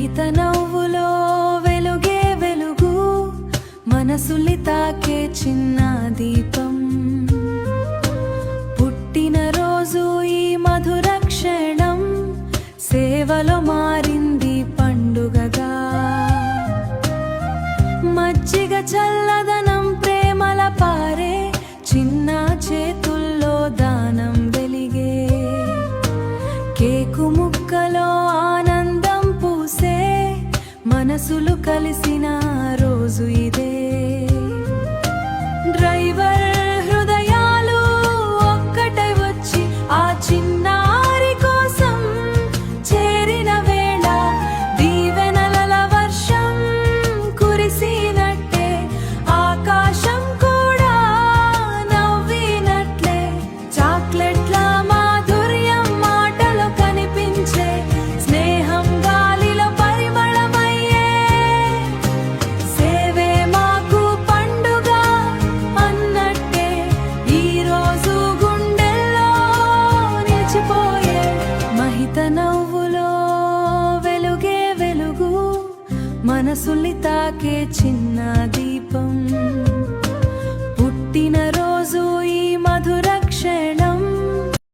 మహిత నవ్వులో వెలుగే వెలుగు, మనసులి తాకే చిన్న దీపం. పుట్టినరోజు ఈ మధుర క్షణం, సేవలో మారింది పండుగగా. మజ్జిగ చల్లదనం ప్రేమల పారే, చిన్న చేతుల్లో దానం వెలిగే. కేకు ముక్కలో ఆనందం పూసే, మనసులు కలిసిన రోజు ఇదే. డ్రైవర్ హృదయాలు ఒక్కటై వచ్చి ఆ చిన్నారి కోసం చేరిన వేళ, దీవెనల వర్షం కురిసినట్టే, ఆకాశం కూడా నవ్వినట్లే. చాక్లెట్ల మాధుర్యం మాటలో కనిపించే, స్నేహం గాలిలో పరిమళమయ్యే. సేవే మాకు పండుగ అన్నట్టే, ఈరోజు గుండెల్లో నిలిచిపోయే. మహిత నవ్వులో వెలుగే వెలుగు, మనసులి తాకే చిన్న దీపం. పుట్టినరోజు ఈ మధుర క్షణం,